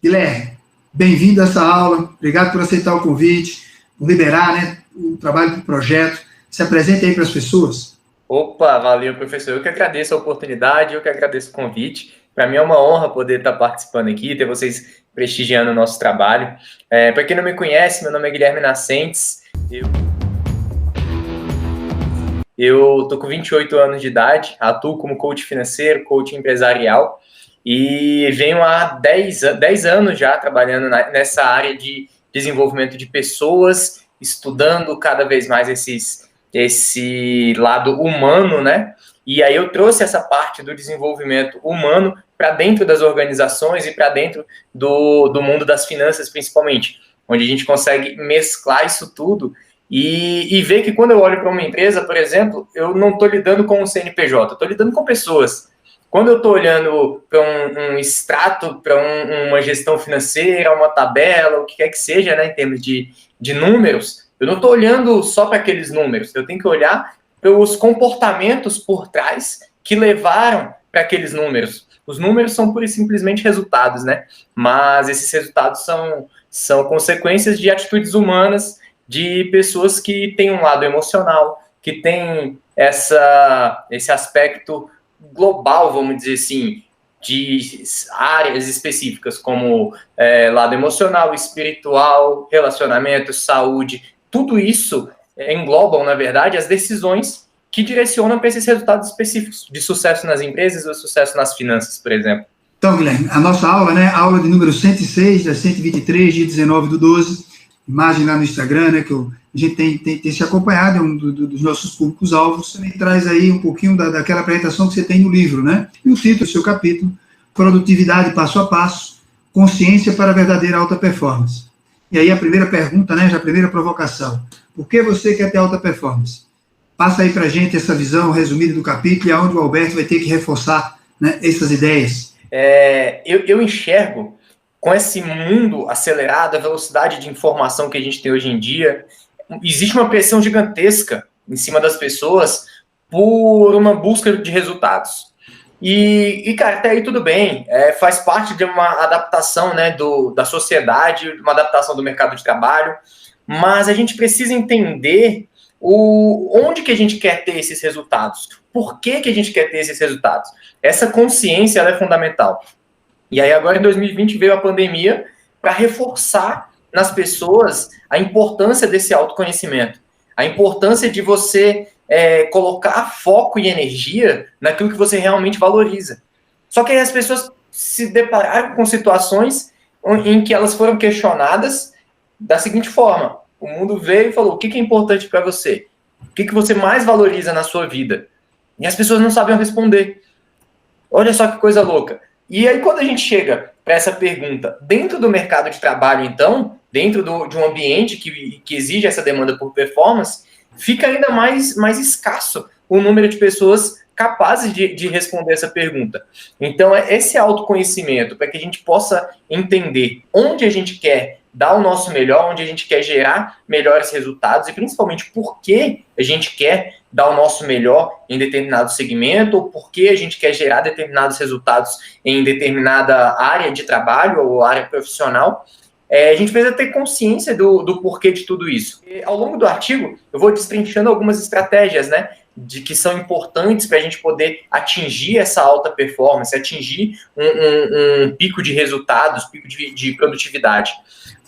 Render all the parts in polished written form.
Guilherme, bem-vindo a essa aula, obrigado por aceitar o convite, por liberar, né, o trabalho do projeto. Se apresente aí para as pessoas. Opa, valeu, professor. Eu que agradeço a oportunidade, eu que agradeço o convite. Para mim é uma honra poder estar participando aqui, ter vocês prestigiando o nosso trabalho. Para quem não me conhece, meu nome é Guilherme Nascentes. Eu tô com 28 anos de idade, atuo como coach financeiro, coach empresarial e venho há 10 anos já trabalhando nessa área de desenvolvimento de pessoas, estudando cada vez mais esse lado humano, né? E aí eu trouxe essa parte do desenvolvimento humano para dentro das organizações e para dentro do mundo das finanças, principalmente, onde a gente consegue mesclar isso tudo e ver que quando eu olho para uma empresa, por exemplo, eu não estou lidando com um CNPJ, estou lidando com pessoas. Quando eu estou olhando para um extrato, para uma gestão financeira, uma tabela, o que quer que seja, né, em termos de números, eu não estou olhando só para aqueles números, eu tenho que olhar para os comportamentos por trás que levaram para aqueles números. Os números são pura e simplesmente resultados, né? Mas esses resultados são consequências de atitudes humanas, de pessoas que têm um lado emocional, que têm esse aspecto global, vamos dizer assim, de áreas específicas, como lado emocional, espiritual, relacionamento, saúde. Tudo isso englobam, na verdade, as decisões que direcionam para esses resultados específicos de sucesso nas empresas ou sucesso nas finanças, por exemplo. Então, Guilherme, a nossa aula, né, aula de número 106, da 123, dia 19/12, imagem lá no Instagram, né, que a gente tem se acompanhado, é um dos nossos públicos-alvos, também traz aí um pouquinho daquela apresentação que você tem no livro, né? E o título do seu capítulo, Produtividade Passo a Passo, Consciência para a Verdadeira Alta Performance. E aí a primeira pergunta, né, já a primeira provocação, por que você quer ter alta performance? Passa aí para a gente essa visão resumida do capítulo e aonde o Alberto vai ter que reforçar, né, essas ideias. Eu enxergo, com esse mundo acelerado, a velocidade de informação que a gente tem hoje em dia, existe uma pressão gigantesca em cima das pessoas por uma busca de resultados. E cara, até aí tudo bem, faz parte de uma adaptação, né, da sociedade, uma adaptação do mercado de trabalho, mas a gente precisa entender onde que a gente quer ter esses resultados, por que a gente quer ter esses resultados. Essa consciência ela é fundamental. E aí agora em 2020 veio a pandemia para reforçar nas pessoas a importância desse autoconhecimento, a importância de você colocar foco e energia naquilo que você realmente valoriza. Só que aí as pessoas se depararam com situações em que elas foram questionadas da seguinte forma: o mundo veio e falou, o que é importante para você? O que você mais valoriza na sua vida? E as pessoas não sabiam responder. Olha só que coisa louca. E aí, quando a gente chega para essa pergunta dentro do mercado de trabalho, então, dentro de um ambiente que exige essa demanda por performance, fica ainda mais escasso o número de pessoas capazes de responder essa pergunta. Então, esse autoconhecimento, para que a gente possa entender onde a gente quer dar o nosso melhor, onde a gente quer gerar melhores resultados e principalmente por que a gente quer dar o nosso melhor em determinado segmento ou por que a gente quer gerar determinados resultados em determinada área de trabalho ou área profissional, a gente precisa ter consciência do porquê de tudo isso. E, ao longo do artigo, eu vou destrinchando algumas estratégias, né, que são importantes para a gente poder atingir essa alta performance, atingir um pico de resultados, pico de produtividade.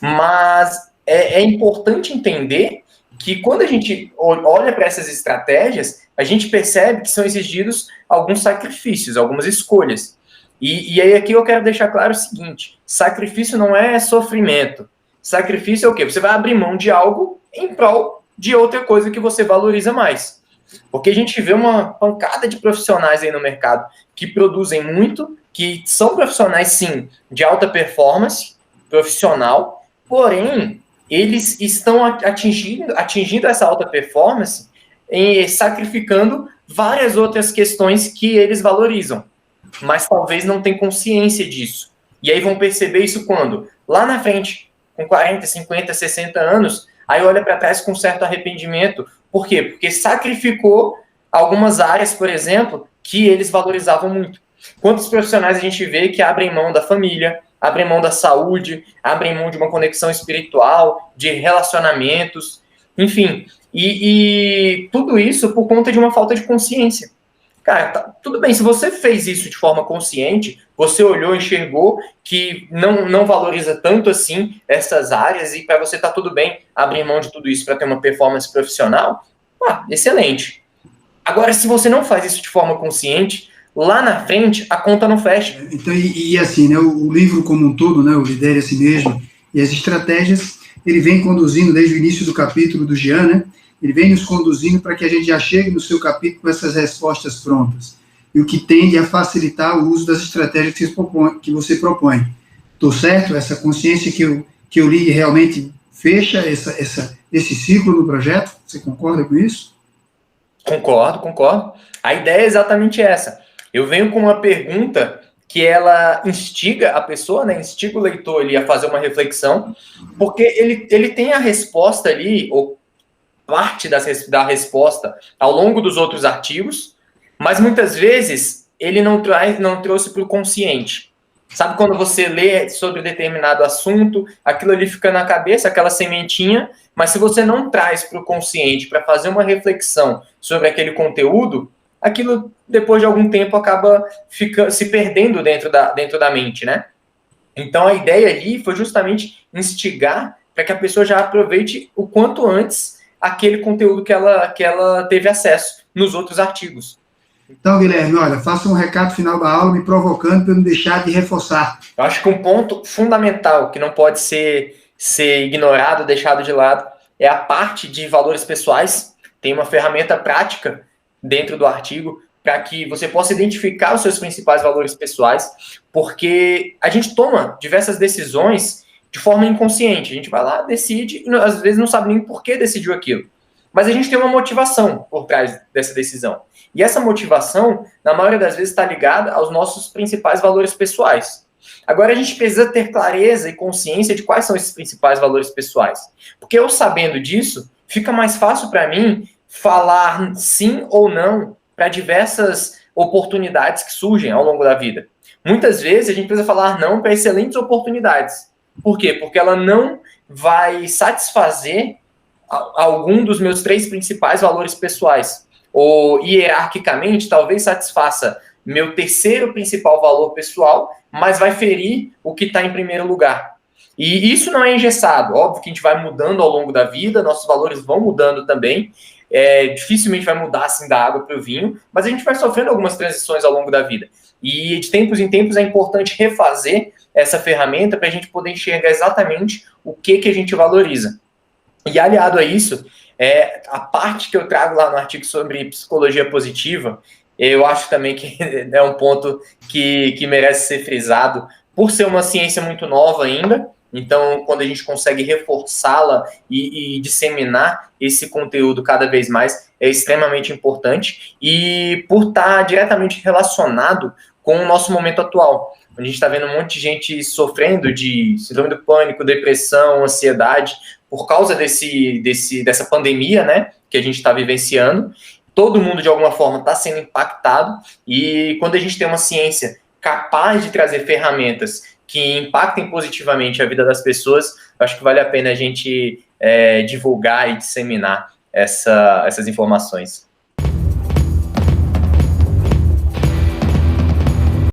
Mas é importante entender que quando a gente olha para essas estratégias, a gente percebe que são exigidos alguns sacrifícios, algumas escolhas. E aí aqui eu quero deixar claro o seguinte: sacrifício não é sofrimento. Sacrifício é o quê? Você vai abrir mão de algo em prol de outra coisa que você valoriza mais. Porque a gente vê uma pancada de profissionais aí no mercado que produzem muito, que são profissionais, sim, de alta performance profissional, porém, eles estão atingindo essa alta performance sacrificando várias outras questões que eles valorizam, mas talvez não tenham consciência disso. E aí vão perceber isso quando? Lá na frente, com 40, 50, 60 anos, aí olha para trás com certo arrependimento. Por quê? Porque sacrificou algumas áreas, por exemplo, que eles valorizavam muito. Quantos profissionais a gente vê que abrem mão da família, abrem mão da saúde, abrem mão de uma conexão espiritual, de relacionamentos, enfim. E tudo isso por conta de uma falta de consciência. Cara, tudo bem, se você fez isso de forma consciente, você olhou, enxergou que não valoriza tanto assim essas áreas e para você tá tudo bem abrir mão de tudo isso para ter uma performance profissional, excelente. Agora, se você não faz isso de forma consciente, lá na frente a conta não fecha. Então, assim, né, o livro como um todo, né, o Lidere a Si Mesmo, e as estratégias, ele vem conduzindo desde o início do capítulo do Jean, né, ele vem nos conduzindo para que a gente já chegue no seu capítulo com essas respostas prontas. E o que tende a facilitar o uso das estratégias que você propõe. Estou certo? Essa consciência que eu li realmente fecha esse ciclo no projeto? Você concorda com isso? Concordo. A ideia é exatamente essa. Eu venho com uma pergunta que ela instiga a pessoa, né, instiga o leitor ali a fazer uma reflexão, porque ele tem a resposta ali, ou parte da resposta ao longo dos outros artigos, mas muitas vezes ele não trouxe para o consciente. Sabe quando você lê sobre determinado assunto, aquilo ali fica na cabeça, aquela sementinha, mas se você não traz para o consciente para fazer uma reflexão sobre aquele conteúdo, aquilo depois de algum tempo acaba se perdendo dentro da mente, né? Então a ideia ali foi justamente instigar para que a pessoa já aproveite o quanto antes aquele conteúdo que ela teve acesso nos outros artigos. Então, Guilherme, olha, faça um recado final da aula me provocando para eu não deixar de reforçar. Eu acho que um ponto fundamental que não pode ser ignorado, deixado de lado, é a parte de valores pessoais. Tem uma ferramenta prática dentro do artigo para que você possa identificar os seus principais valores pessoais, porque a gente toma diversas decisões de forma inconsciente. A gente vai lá, decide, e às vezes não sabe nem por que decidiu aquilo. Mas a gente tem uma motivação por trás dessa decisão. E essa motivação, na maioria das vezes, está ligada aos nossos principais valores pessoais. Agora, a gente precisa ter clareza e consciência de quais são esses principais valores pessoais. Porque eu sabendo disso, fica mais fácil para mim falar sim ou não para diversas oportunidades que surgem ao longo da vida. Muitas vezes, a gente precisa falar não para excelentes oportunidades. Por quê? Porque ela não vai satisfazer algum dos meus 3 principais valores pessoais. Ou, hierarquicamente, talvez satisfaça meu 3º principal valor pessoal, mas vai ferir o que está em primeiro lugar. E isso não é engessado. Óbvio que a gente vai mudando ao longo da vida, nossos valores vão mudando também. Dificilmente vai mudar assim da água para o vinho, mas a gente vai sofrendo algumas transições ao longo da vida. E de tempos em tempos é importante refazer essa ferramenta para a gente poder enxergar exatamente o que a gente valoriza. E aliado a isso, a parte que eu trago lá no artigo sobre psicologia positiva, eu acho também que é um ponto que merece ser frisado, por ser uma ciência muito nova ainda. Então, quando a gente consegue reforçá-la e disseminar esse conteúdo cada vez mais, é extremamente importante. E por estar diretamente relacionado com o nosso momento atual. A gente está vendo um monte de gente sofrendo de síndrome do pânico, depressão, ansiedade, por causa dessa pandemia, né, que a gente está vivenciando. Todo mundo, de alguma forma, está sendo impactado. E quando a gente tem uma ciência capaz de trazer ferramentas que impactem positivamente a vida das pessoas, acho que vale a pena a gente divulgar e disseminar essas informações.